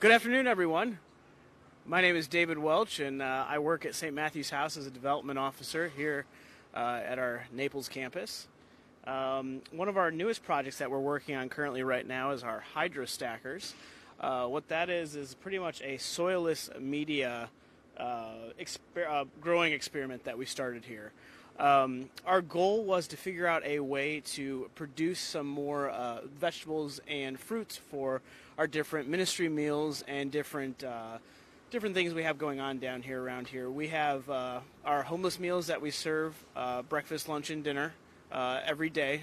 Good afternoon, everyone. My name is David Welch, and I work at St. Matthew's House as a development officer here at our Naples campus. One of our newest projects that we're working on currently right now is our Hydro-Stackers. What that is pretty much a soilless media growing experiment that we started here. Our goal was to figure out a way to produce some more vegetables and fruits for our different ministry meals and different things we have going on down here around here. We have our homeless meals that we serve breakfast, lunch, and dinner every day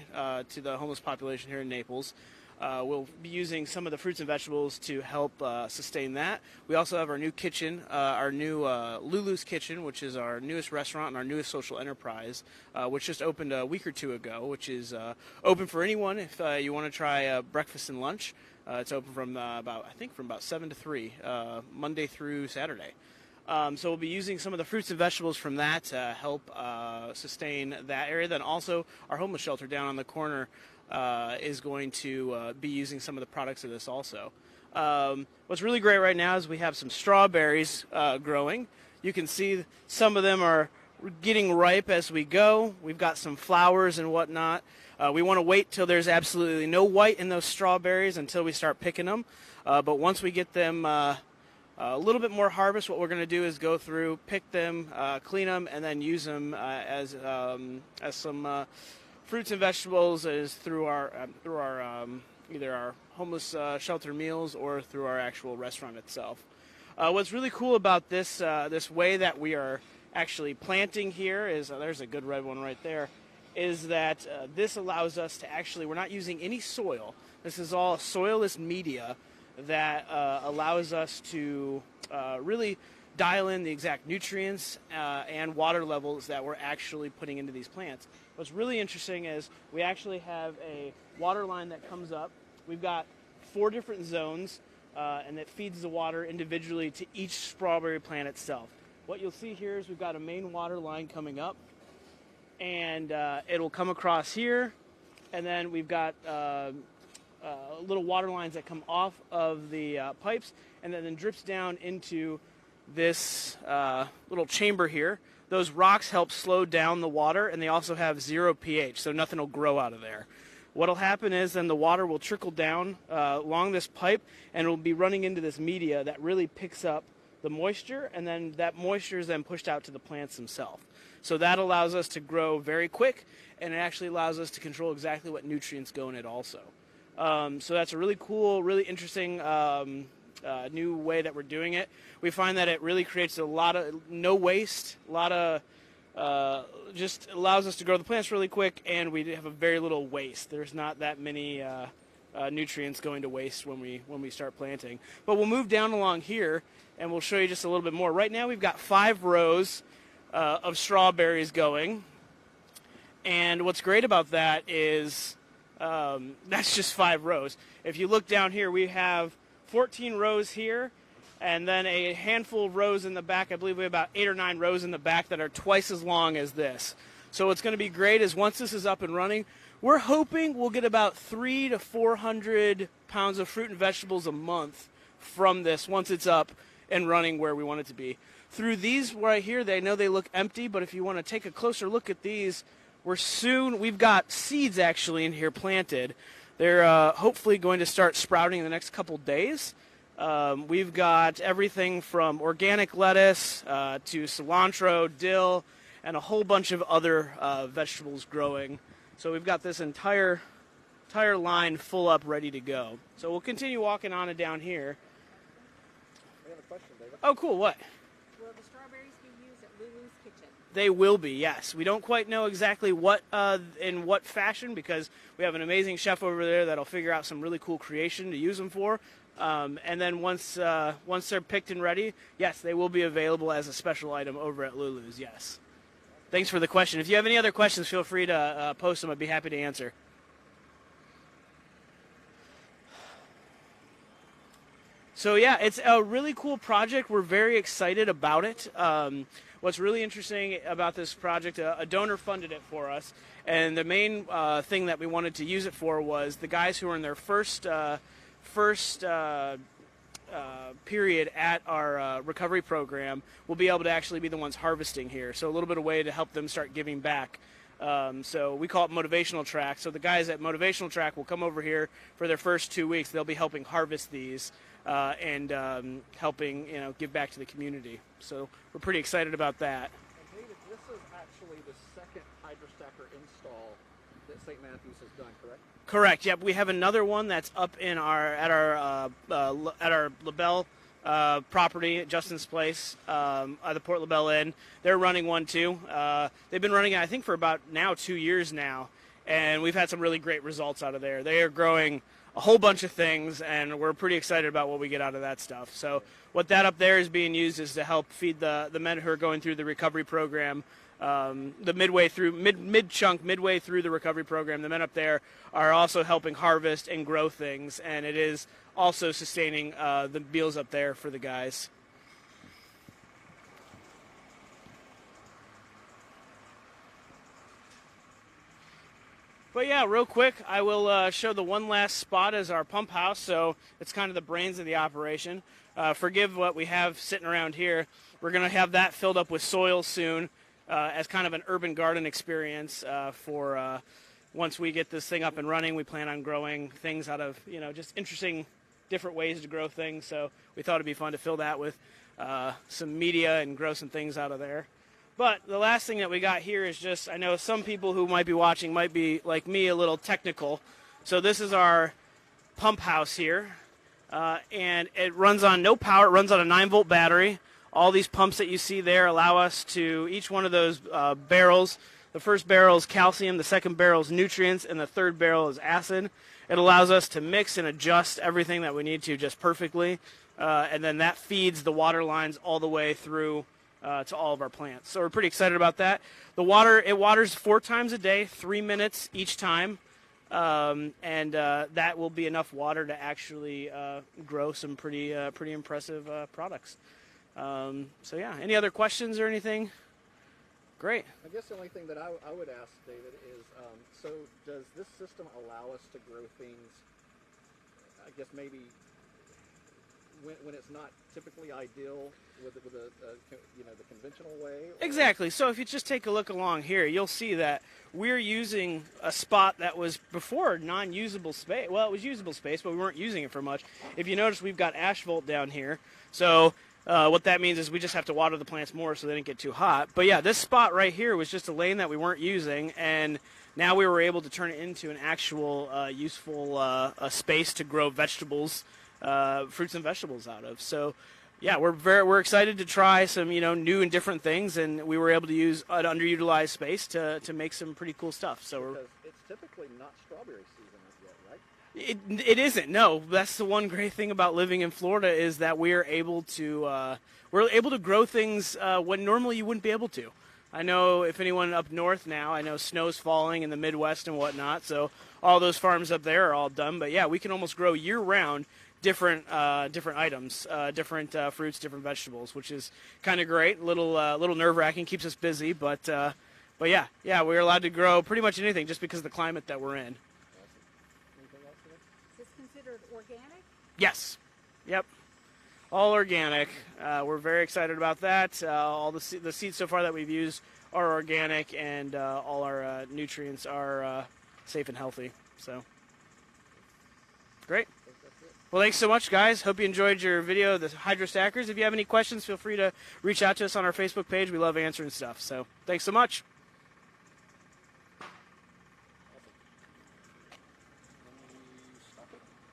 to the homeless population here in Naples. We'll be using some of the fruits and vegetables to help sustain that. We also have our new kitchen, our new Lulu's kitchen, which is our newest restaurant and our newest social enterprise, which just opened a week or two ago, which is open for anyone if you want to try breakfast and lunch. It's open from about 7 to 3, Monday through Saturday. So we'll be using some of the fruits and vegetables from that to help sustain that area. Then also our homeless shelter down on the corner is going to be using some of the products of this also. What's really great right now is we have some strawberries growing. You can see some of them are getting ripe as we go. We've got some flowers and whatnot. We want to wait till there's absolutely no white in those strawberries until we start picking them. But once we get them a little bit more harvest, what we're going to do is go through, pick them, clean them, and then use them as some fruits and vegetables is through our either our homeless shelter meals or through our actual restaurant itself. What's really cool about this way that we are actually planting here is there's a good red one right there. Is that this allows us to actually, we're not using any soil. This is all soilless media that allows us to really dial in the exact nutrients and water levels that we're actually putting into these plants. What's really interesting is we actually have a water line that comes up. We've got 4 different zones and it feeds the water individually to each strawberry plant itself. What you'll see here is we've got a main water line coming up, and it'll come across here, and then we've got little water lines that come off of the pipes and then drips down into this little chamber here. Those rocks help slow down the water, and they also have 0 pH, so nothing will grow out of there. What'll happen is then the water will trickle down along this pipe, and it'll be running into this media that really picks up the moisture, and then that moisture is then pushed out to the plants themselves. So that allows us to grow very quick, and it actually allows us to control exactly what nutrients go in it also. So that's a really cool, really interesting new way that we're doing it. We find that it really creates a lot of no waste, a lot of just allows us to grow the plants really quick, and we have a very little waste. There's not that many nutrients going to waste when we start planting. But we'll move down along here, and we'll show you just a little bit more. Right now we've got 5 rows of strawberries going, and what's great about that is that's just 5 rows. If you look down here, we have 14 rows here, and then a handful of rows in the back. I believe we have about 8 or 9 rows in the back that are twice as long as this. So what's going to be great is once this is up and running, we're hoping we'll get about 300 to 400 pounds of fruit and vegetables a month from this once it's up and running where we want it to be. Through these right here, I know they look empty, but if you want to take a closer look at these, we've got seeds actually in here planted. They're hopefully going to start sprouting in the next couple days. We've got everything from organic lettuce to cilantro, dill, and a whole bunch of other vegetables growing. So we've got this entire line full up, ready to go. So we'll continue walking on and down here. I have a question, David. Oh, cool. What? Will the strawberries be used at Lulu's kitchen? They will be, yes. We don't quite know exactly what in what fashion, because we have an amazing chef over there that'll figure out some really cool creation to use them for. And then once they're picked and ready, yes, they will be available as a special item over at Lulu's, yes. Thanks for the question. If you have any other questions, feel free to post them. I'd be happy to answer. So yeah, it's a really cool project. We're very excited about it. What's really interesting about this project, a donor funded it for us, and the main thing that we wanted to use it for was the guys who are in their first period at our recovery program, we'll be able to actually be the ones harvesting here. So a little bit of way to help them start giving back. So we call it motivational track. So the guys at motivational track will come over here for their first 2 weeks. They'll be helping harvest these and helping give back to the community. So we're pretty excited about that. And David, this is actually the second Hydro-Stacker install that St. Matthews has done, correct? Correct. Yep. We have another one that's up in at our LaBelle property at Justin's Place, at the Port LaBelle Inn. They're running one too. They've been running it, I think, for about now 2 years now, and we've had some really great results out of there. They are growing a whole bunch of things, and we're pretty excited about what we get out of that stuff. So what that up there is being used is to help feed the men who are going through the recovery program. The midway through the recovery program, the men up there are also helping harvest and grow things, and it is also sustaining the meals up there for the guys. But yeah, real quick, I will show the one last spot as our pump house. So it's kind of the brains of the operation. Forgive what we have sitting around here. We're going to have that filled up with soil soon as kind of an urban garden experience for once we get this thing up and running. We plan on growing things out of, just interesting different ways to grow things. So we thought it'd be fun to fill that with some media and grow some things out of there. But the last thing that we got here is just, I know some people who might be watching might be, like me, a little technical. So this is our pump house here, and it runs on no power. It runs on a 9-volt battery. All these pumps that you see there allow us to, each one of those barrels, the first barrel is calcium, the second barrel is nutrients, and the third barrel is acid. It allows us to mix and adjust everything that we need to just perfectly, and then that feeds the water lines all the way through to all of our plants. So we're pretty excited about that. The water, it waters 4 times a day, 3 minutes each time, and that will be enough water to actually grow some pretty impressive products. So yeah, any other questions or anything? Great. I guess the only thing that I would ask, David, is so does this system allow us to grow things, I guess maybe when it's not typically ideal with the conventional way? Or? Exactly. So if you just take a look along here, you'll see that we're using a spot that was before non-usable space. Well, it was usable space, but we weren't using it for much. If you notice, we've got asphalt down here. So what that means is we just have to water the plants more so they don't get too hot. But yeah, this spot right here was just a lane that we weren't using, and now we were able to turn it into an actual useful space to grow vegetables, fruits and vegetables out of. So yeah, we're excited to try some new and different things, and we were able to use an underutilized space to make some pretty cool stuff. So because it's typically not strawberry season as yet, right? It isn't. No, that's the one great thing about living in Florida is that we're able to grow things when normally you wouldn't be able to. I know if anyone up north now, I know snow's falling in the Midwest and whatnot, so all those farms up there are all done. But yeah, we can almost grow year-round different items, different fruits, different vegetables, which is kind of great. Little nerve-wracking, keeps us busy, but yeah, we're allowed to grow pretty much anything just because of the climate that we're in. Anything else today? Is this considered organic? Yes. Yep. All organic. We're very excited about that. All the seeds so far that we've used are organic, and all our nutrients are safe and healthy. So, great. Well, thanks so much, guys. Hope you enjoyed your video of the Hydro-Stackers. If you have any questions, feel free to reach out to us on our Facebook page. We love answering stuff. So, thanks so much.